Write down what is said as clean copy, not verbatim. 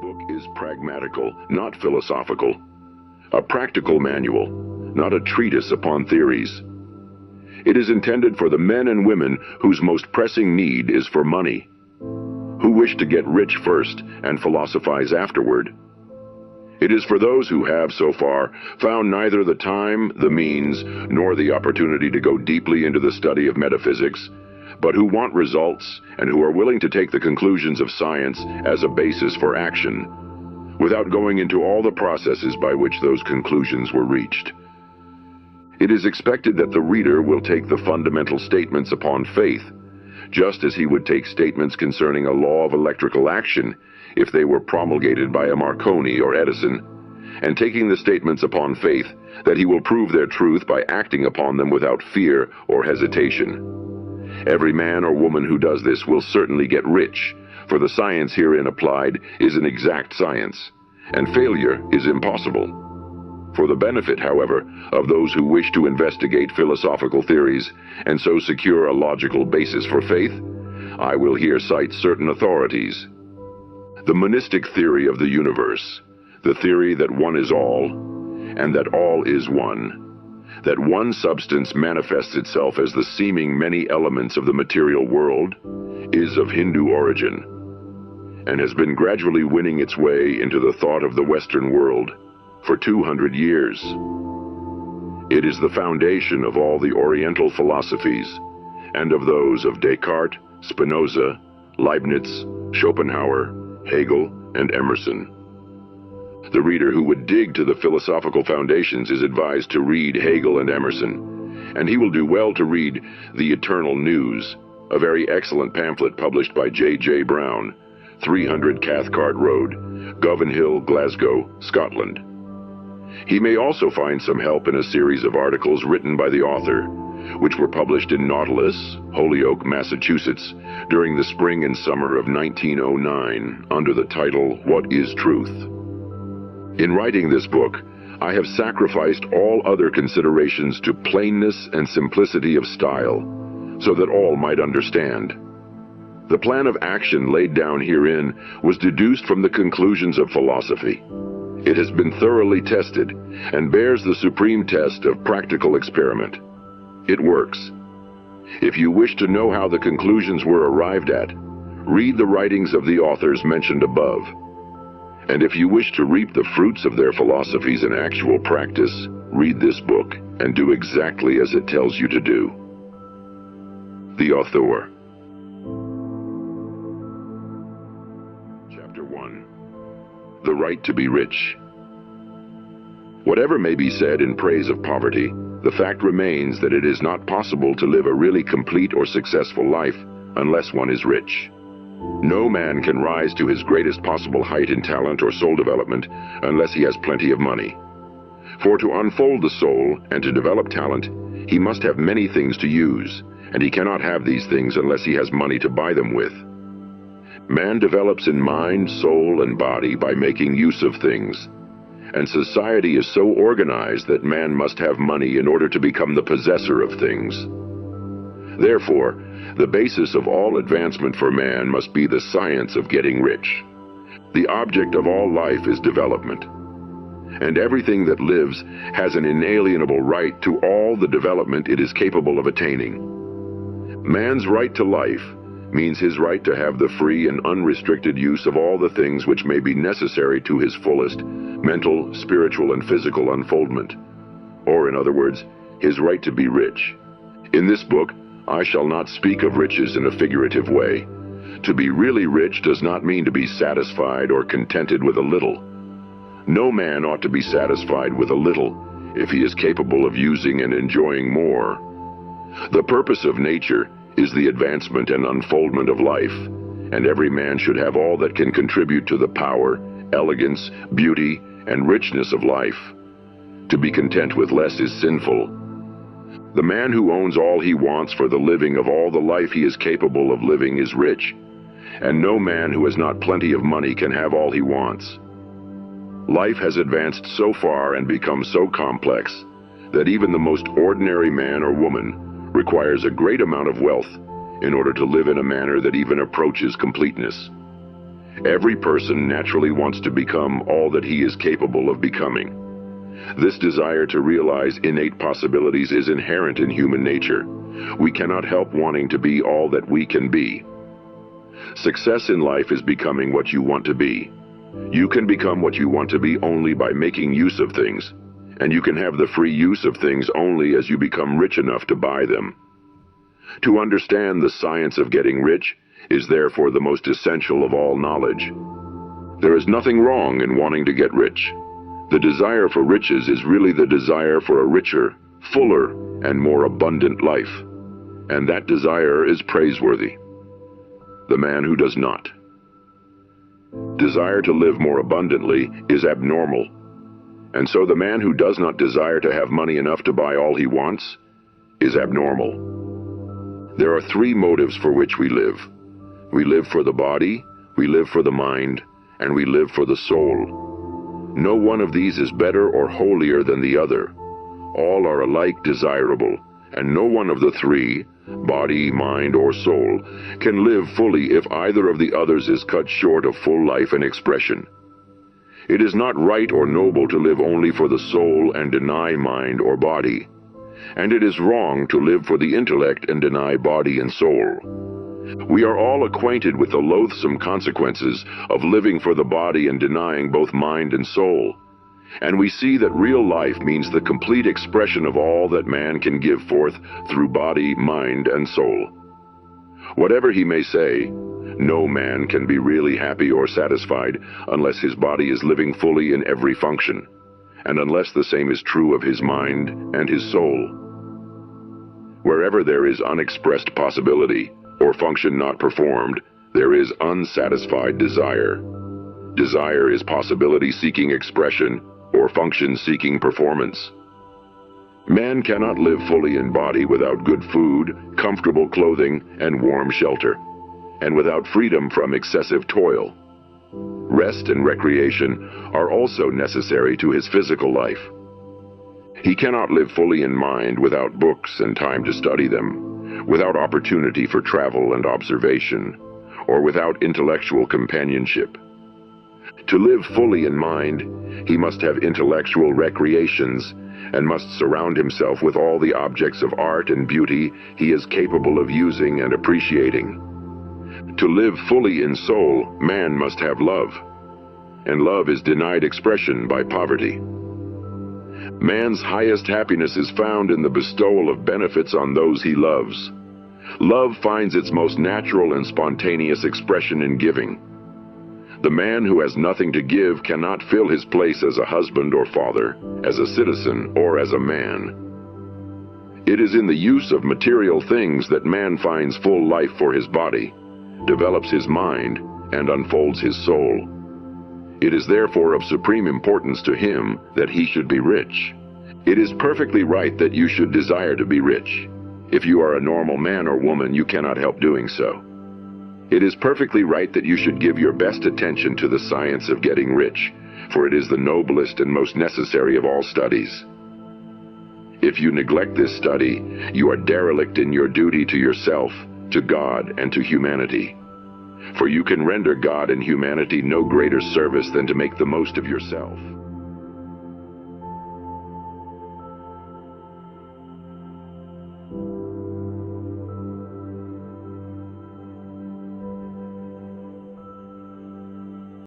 book is pragmatical, not philosophical. A practical manual, not a treatise upon theories. It is intended for the men and women whose most pressing need is for money, who wish to get rich first and philosophize afterward. It is for those who have, so far, found neither the time, the means, nor the opportunity to go deeply into the study of metaphysics, but who want results and who are willing to take the conclusions of science as a basis for action, without going into all the processes by which those conclusions were reached. It is expected that the reader will take the fundamental statements upon faith, just as he would take statements concerning a law of electrical action if they were promulgated by a Marconi or Edison, and taking the statements upon faith that he will prove their truth by acting upon them without fear or hesitation. Every man or woman who does this will certainly get rich, for the science herein applied is an exact science, and failure is impossible. For the benefit, however, of those who wish to investigate philosophical theories and so secure a logical basis for faith, I will here cite certain authorities. The monistic theory of the universe, the theory that one is all, and that all is one, that one substance manifests itself as the seeming many elements of the material world, is of Hindu origin, and has been gradually winning its way into the thought of the Western world for 200 years. It is the foundation of all the Oriental philosophies, and of those of Descartes, Spinoza, Leibniz, Schopenhauer, Hegel, and Emerson. The reader who would dig to the philosophical foundations is advised to read Hegel and Emerson, and he will do well to read The Eternal News, a very excellent pamphlet published by J.J. Brown, 300 Cathcart Road, Govan Hill, Glasgow, Scotland. He may also find some help in a series of articles written by the author, which were published in Nautilus, Holyoke, Massachusetts, during the spring and summer of 1909, under the title, What is Truth? In writing this book, I have sacrificed all other considerations to plainness and simplicity of style, so that all might understand. The plan of action laid down herein was deduced from the conclusions of philosophy. It has been thoroughly tested and bears the supreme test of practical experiment. It works. If you wish to know how the conclusions were arrived at, read the writings of the authors mentioned above. And if you wish to reap the fruits of their philosophies in actual practice, read this book and do exactly as it tells you to do. The Author. Chapter 1. The Right to be Rich. Whatever may be said in praise of poverty, the fact remains that it is not possible to live a really complete or successful life unless one is rich. No man can rise to his greatest possible height in talent or soul development unless he has plenty of money. For to unfold the soul and to develop talent, he must have many things to use, and he cannot have these things unless he has money to buy them with. Man develops in mind, soul, and body by making use of things, and society is so organized that man must have money in order to become the possessor of things. Therefore, the basis of all advancement for man must be the science of getting rich. The object of all life is development, and everything that lives has an inalienable right to all the development it is capable of attaining. Man's right to life means his right to have the free and unrestricted use of all the things which may be necessary to his fullest mental, spiritual, and physical unfoldment, or in other words, his right to be rich. In this book, I shall not speak of riches in a figurative way. To be really rich does not mean to be satisfied or contented with a little. No man ought to be satisfied with a little if he is capable of using and enjoying more. The purpose of nature is the advancement and unfoldment of life, and every man should have all that can contribute to the power, elegance, beauty, and richness of life. To be content with less is sinful. The man who owns all he wants for the living of all the life he is capable of living is rich, and no man who has not plenty of money can have all he wants. Life has advanced so far and become so complex that even the most ordinary man or woman requires a great amount of wealth in order to live in a manner that even approaches completeness. Every person naturally wants to become all that he is capable of becoming. This desire to realize innate possibilities is inherent in human nature. We cannot help wanting to be all that we can be. Success in life is becoming what you want to be. You can become what you want to be only by making use of things, and you can have the free use of things only as you become rich enough to buy them. To understand the science of getting rich is therefore the most essential of all knowledge. There is nothing wrong in wanting to get rich. The desire for riches is really the desire for a richer, fuller, and more abundant life, and that desire is praiseworthy. The man who does not. Desire to live more abundantly is abnormal, and so the man who does not desire to have money enough to buy all he wants is abnormal. There are three motives for which we live. We live for the body, we live for the mind, and we live for the soul. No one of these is better or holier than the other. All are alike desirable, and no one of the three, body, mind, or soul, can live fully if either of the others is cut short of full life and expression. It is not right or noble to live only for the soul and deny mind or body, and it is wrong to live for the intellect and deny body and soul. We are all acquainted with the loathsome consequences of living for the body and denying both mind and soul, and we see that real life means the complete expression of all that man can give forth through body, mind, and soul. Whatever he may say, no man can be really happy or satisfied unless his body is living fully in every function, and unless the same is true of his mind and his soul. Wherever there is unexpressed possibility, or function not performed, there is unsatisfied desire. Desire is possibility seeking expression, or function seeking performance. Man cannot live fully in body without good food, comfortable clothing, and warm shelter, and without freedom from excessive toil. Rest and recreation are also necessary to his physical life. He cannot live fully in mind without books and time to study them, without opportunity for travel and observation, or without intellectual companionship. To live fully in mind, he must have intellectual recreations and must surround himself with all the objects of art and beauty he is capable of using and appreciating. To live fully in soul, man must have love, and love is denied expression by poverty. Man's highest happiness is found in the bestowal of benefits on those he loves. Love finds its most natural and spontaneous expression in giving. The man who has nothing to give cannot fill his place as a husband or father, as a citizen, or as a man. It is in the use of material things that man finds full life for his body, develops his mind, and unfolds his soul. It is therefore of supreme importance to him that he should be rich. It is perfectly right that you should desire to be rich. If you are a normal man or woman, you cannot help doing so. It is perfectly right that you should give your best attention to the science of getting rich, for it is the noblest and most necessary of all studies. If you neglect this study, you are derelict in your duty to yourself, to God, and to humanity. For you can render God and humanity no greater service than to make the most of yourself.